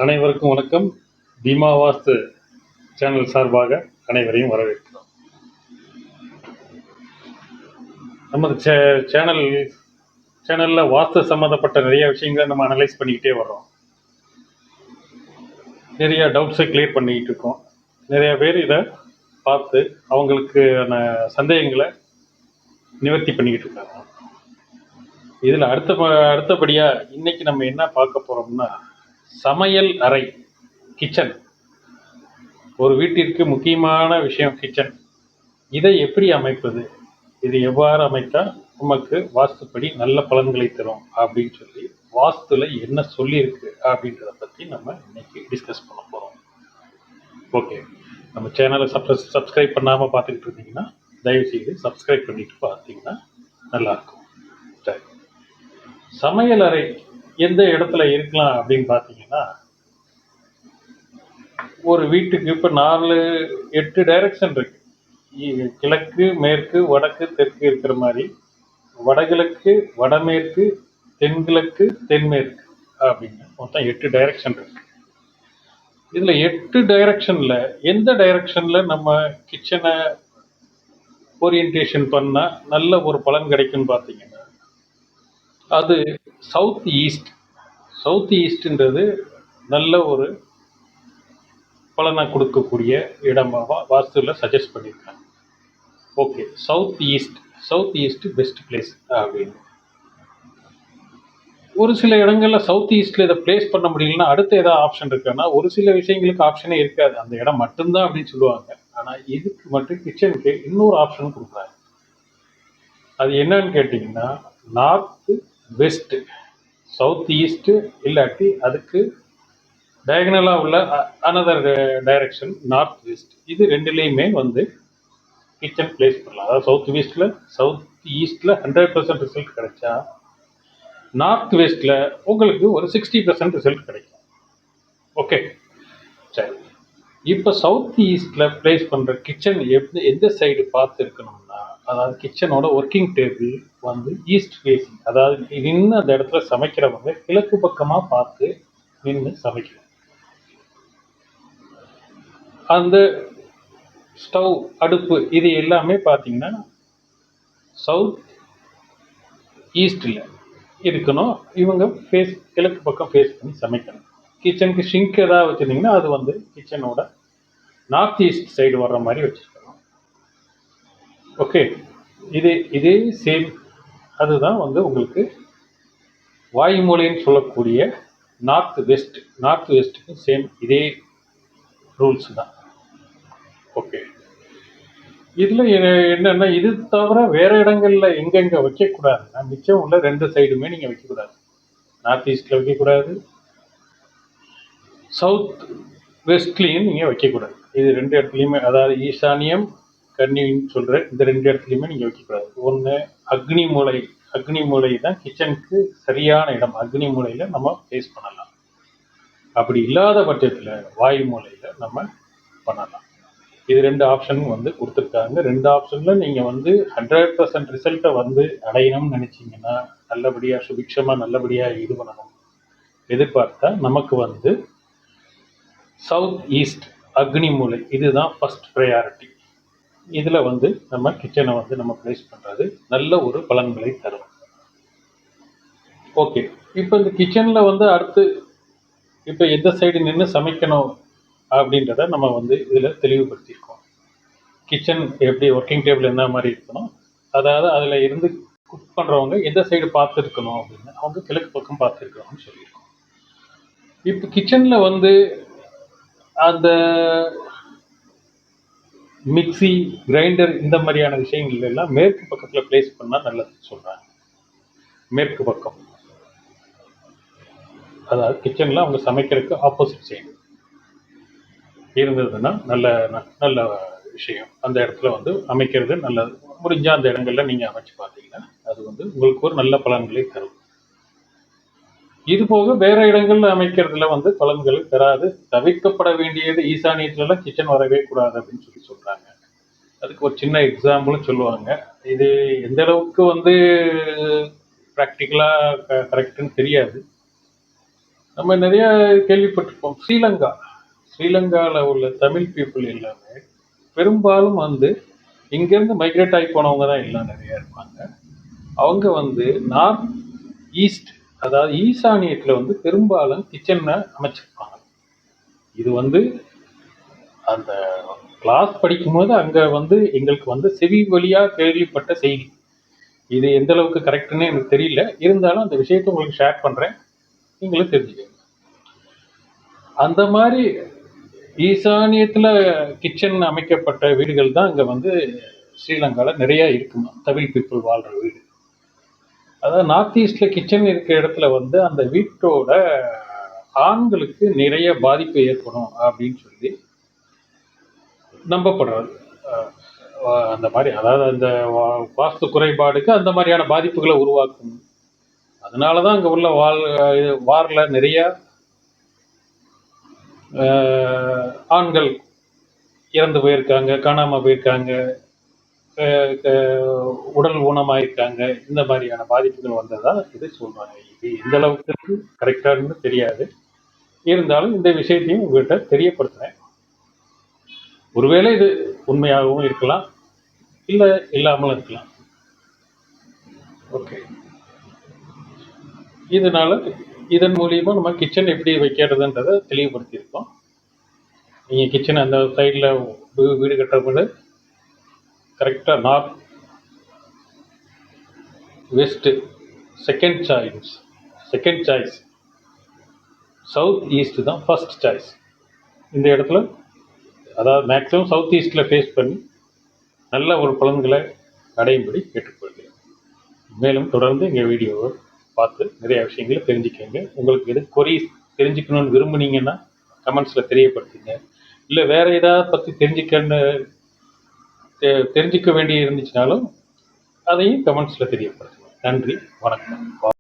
அனைவருக்கும் வணக்கம். பீமா வாஸ்து சேனல் சார்பாக அனைவரையும் வரவேற்கிறோம். நமது சேனலில் வாஸ்து சம்மந்தப்பட்ட நிறைய விஷயங்களை நம்ம அனலைஸ் பண்ணிக்கிட்டே வர்றோம். நிறைய டவுட்ஸை கிளியர் பண்ணிக்கிட்டு இருக்கோம். நிறைய பேர் இதை பார்த்து அவங்களுக்கான சந்தேகங்களை நிவர்த்தி பண்ணிக்கிட்டு இருக்காங்க. இதில் அடுத்தபடியாக இன்னைக்கு நம்ம என்ன பார்க்க போகிறோம்னா, சமையல் அறை, கிச்சன். ஒரு வீட்டிற்கு முக்கியமான விஷயம் கிச்சன். இதை எப்படி அமைப்பது, இது எவ்வாறு அமைத்தால் நமக்கு வாஸ்துப்படி நல்ல பலன்களை தரும் அப்படின்னு சொல்லி வாஸ்துல என்ன சொல்லியிருக்கு அப்படின்றத பற்றி நம்ம இன்னைக்கு டிஸ்கஸ் பண்ண போகிறோம். ஓகே, நம்ம சேனலை சப்ஸ்கிரைப் பண்ணாமல் பார்த்துக்கிட்டு இருந்தீங்கன்னா தயவுசெய்து சப்ஸ்கிரைப் பண்ணிட்டு பார்த்தீங்கன்னா நல்லாயிருக்கும். சரி, சமையல் அறை எந்த இடத்துல இருக்கலாம் அப்படின்னு பார்த்தீங்கன்னா, ஒரு வீட்டுக்கு இப்போ 8 டைரக்ஷன் இருக்கு. கிழக்கு, மேற்கு, வடக்கு, தெற்கு இருக்கிற மாதிரி வடகிழக்கு, வடமேற்கு, தென்கிழக்கு, தென்மேற்கு அப்படின்னு மொத்தம் 8 டைரக்ஷன் இருக்கு. இதில் 8 டைரக்ஷனில் எந்த டைரக்ஷனில் நம்ம கிச்சனை ஓரியன்டேஷன் பண்ணால் நல்ல ஒரு பலன் கிடைக்கும்னு பார்த்தீங்கன்னா, அது சவுத் ஈஸ்ட். சவுத் ஈஸ்ட்ன்றது நல்ல ஒரு பலனை கொடுக்கக்கூடிய இடமாக வாஸ்துவில் சஜஸ்ட் பண்ணியிருக்காங்க. Okay, south east best place அப்படின்னு. ஒரு சில இடங்களில் சவுத் ஈஸ்டில் இதை பிளேஸ் பண்ண முடியலன்னா அடுத்த ஏதாவது ஆப்ஷன் இருக்குன்னா, ஒரு சில விஷயங்களுக்கு ஆப்ஷனே இருக்காது, அந்த இடம் மட்டும்தான் அப்படின்னு சொல்லுவாங்க. ஆனால் இதுக்கு மட்டும் கிச்சனுக்கு இன்னொரு ஆப்ஷன் கொடுக்குறாங்க. அது என்னன்னு கேட்டிங்கன்னா, நார்த்து வெஸ்ட்டு. சவுத் ஈஸ்ட்டு இல்லாட்டி அதுக்கு டயகனலாக உள்ள அனதர் டைரக்ஷன் நார்த் வெஸ்ட். இது ரெண்டுலேயுமே கிச்சன் பிளேஸ் பண்ணலாம். அதாவது சவுத் ஈஸ்டில் 100% ரிசல்ட் கிடைச்சா, நார்த் வெஸ்ட்டில் உங்களுக்கு ஒரு 60% ரிசல்ட் கிடைக்கும். ஓகே, சரி. இப்போ சவுத் ஈஸ்டில் பிளேஸ் பண்ணுற கிச்சன் எந்த சைடு பார்த்து இருக்கணும்னா, அதாவது கிச்சனோட ஒர்க்கிங் டேபிள் ஈஸ்ட் ஃபேஸிங். அதாவது நின்று அந்த இடத்துல சமைக்கிறவங்க கிழக்கு பக்கமாக பார்த்து நின்று சமைக்கணும். அந்த ஸ்டவ், அடுப்பு, இது எல்லாமே பார்த்தீங்கன்னா சவுத் ஈஸ்டில் இருக்கணும். இவங்க கிழக்கு பக்கம் ஃபேஸ் பண்ணி சமைக்கணும். கிச்சனுக்கு ஷிங்க் ஏதாவது வச்சுருந்தீங்கன்னா அது கிச்சனோட நார்த் ஈஸ்ட் சைடு வர்ற மாதிரி வச்சுருக்கணும். ஓகே, இதே சேம். அதுதான் உங்களுக்கு வாயு மூலைன்னு சொல்லக்கூடிய நார்த் வெஸ்ட்டுக்கு சேம் இதே ரூல்ஸ் தான். ஓகே, இதில் என்னென்னா, இது தவிர வேறு இடங்களில் எங்கெங்கே வைக்கக்கூடாதுன்னா, மிச்சம் உள்ள 2 சைடுமே நீங்கள் வைக்கக்கூடாது. நார்த் ஈஸ்டில் வைக்கக்கூடாது, சவுத் வெஸ்ட்லேயும் நீங்கள் வைக்கக்கூடாது. இது 2 இடத்துலையுமே, அதாவது ஈசானியம், கன்னின்னு சொல்கிற இந்த 2 இடத்துலையுமே நீங்கள் வைக்கக்கூடாது. ஒன்று அக்னி மூலை தான் கிச்சனுக்கு சரியான இடம். அக்னி மூலையில் நம்ம பிளேஸ் பண்ணலாம். அப்படி இல்லாத பட்சத்தில் வாயு மூலையில் நம்ம பண்ணலாம். இது 2 ஆப்ஷன் கொடுத்துருக்காங்க. 2 ஆப்ஷனில் நீங்கள் 100% ரிசல்ட்டை அடையணும்னு நினச்சிங்கன்னா, நல்லபடியாக சுபிக்ஷமாக நல்லபடியாக இது பண்ணணும் எதிர்பார்த்தா, நமக்கு சவுத் ஈஸ்ட் அக்னி மூலை இதுதான் ஃபஸ்ட் ப்ரையாரிட்டி. இதில் நம்ம கிச்சனை நம்ம பிளேஸ் பண்ணுறது நல்ல ஒரு பலன்களை தரும். ஓகே, இப்போ இந்த கிச்சனில் அடுத்து இப்போ எந்த சைடு நின்று சமைக்கணும் அப்படின்றத நம்ம இதில் தெளிவுபடுத்தியிருக்கோம். கிச்சன் எப்படி, ஒர்க்கிங் டேபிள் என்ன மாதிரி இருக்கணும், அதாவது அதில் இருந்து குக் பண்ணுறவங்க எந்த சைடு பார்த்துருக்கணும் அப்படின்னு, அவங்க கிழக்கு பக்கம் பார்த்துருக்கணும்னு சொல்லியிருக்கோம். இப்போ கிச்சனில் அந்த மிக்சி, கிரைண்டர், இந்த மாதிரியான விஷயங்கள் எல்லாம் மேற்கு பக்கத்தில் பிளேஸ் பண்ணால் நல்லதுன்னு சொல்கிறாங்க. மேற்கு பக்கம், அதாவது கிச்சனில் அவங்க சமைக்கிறதுக்கு ஆப்போசிட் சைடு இருந்ததுன்னா நல்ல விஷயம். அந்த இடத்துல அமைக்கிறது நல்லது. முடிஞ்சால் அந்த இடங்கள்ல நீங்கள் அமைச்சு பார்த்தீங்கன்னா அது உங்களுக்கு ஒரு நல்ல பலன்களை தரும். இது போக வேற இடங்கள்ல அமைக்கிறதுல பலன்களை தராது. தவிர்க்கப்பட வேண்டியது ஈசானியத்துலலாம் கிச்சன் வரவே கூடாது அப்படின்னு சொல்றாங்க. அதுக்கு ஒரு சின்ன எக்ஸாம்பிளும் சொல்லுவாங்க. இது எந்த அளவுக்கு ப்ராக்டிக்கலாக கரெக்டுன்னு தெரியாது. நம்ம நிறைய கேள்விப்பட்டிருப்போம். ஸ்ரீலங்காவில் உள்ள தமிழ் பீப்புள் எல்லாமே பெரும்பாலும் வந்து இங்கேருந்து மைக்ரேட் ஆகி போனவங்க தான் எல்லாம் நிறைய இருப்பாங்க. அவங்க வந்து நார்த் ஈஸ்ட், அதாவது ஈசானியத்தில் வந்து பெரும்பாலும் கிச்சனை அமைச்சிருப்பாங்க. இது வந்து அந்த கிளாஸ் படிக்கும்போது அங்கே வந்து எங்களுக்கு வந்து செவி வழியாக கேள்விப்பட்ட செய்தி. இது எந்த அளவுக்கு கரெக்டுன்னு எனக்கு தெரியல. இருந்தாலும் அந்த விஷயத்தை உங்களுக்கு ஷேர் பண்ணுறேன், நீங்களும் தெரிஞ்சுக்கங்க. அந்த மாதிரி ஈசானியத்தில் கிச்சன் அமைக்கப்பட்ட வீடுகள் தான் இங்கே வந்து ஸ்ரீலங்காவில் நிறையா இருக்குமா, தமிழ் பீப்புள் வாழ்கிற வீடு. அதாவது நார்த் ஈஸ்டில் கிச்சன் இருக்கிற இடத்துல வந்து அந்த வீட்டோட ஆண்களுக்கு நிறைய பாதிப்பு ஏற்படும் அப்படின்னு சொல்லி நம்பப்படுறது. அந்த மாதிரி, அதாவது அந்த வாஸ்து குறைபாடுக்கு அந்த மாதிரியான பாதிப்புகளை உருவாக்கும். அதனால தான் அங்கே உள்ள வாரில் நிறைய ஆண்கள் இறந்து போயிருக்காங்க, காணாமல் போயிருக்காங்க, உடல் ஊனமாயிருக்காங்க. இந்த மாதிரியான பாதிப்புகள் வந்ததா இது சொல்றாங்க. இது எந்த அளவுக்கு கரெக்டானு தெரியாது. இருந்தாலும் இந்த விஷயத்தையும் உங்கள்கிட்ட தெரியப்படுத்துறேன். ஒருவேளை இது உண்மையாகவும் இருக்கலாம், இல்லை இல்லாமலும் இருக்கலாம். ஓகே, இதன் மூலியமா நம்ம கிச்சன் எப்படி வைக்கிறதுன்றதை தெளிவுபடுத்தியிருக்கோம். நீங்கள் கிச்சன் அந்த சைடில் வீடு கட்டுறப்போது கரெக்டாக north west second choice, south east தான் ஃபர்ஸ்ட் சாய்ஸ். இந்த இடத்துல அதாவது மேக்ஸிமம் சவுத் ஈஸ்டில் ஃபேஸ் பண்ணி நல்ல ஒரு பலன்களை அடையும்படி கேட்டுக்கொள்கிறேன். மேலும் தொடர்ந்து எங்கள் வீடியோவை பார்த்து நிறைய விஷயங்களை தெரிஞ்சுக்கோங்க. உங்களுக்கு எது கொரீஸ் தெரிஞ்சுக்கணும்னு விரும்புனீங்கன்னா கமெண்ட்ஸில் தெரியப்படுத்துங்க. இல்லை வேறு ஏதாவது பற்றி தெரிஞ்சுக்க வேண்டி இருந்துச்சுனாலும் அதையும் கமெண்ட்ஸில் தெரியப்படுத்துங்க. நன்றி, வணக்கம்.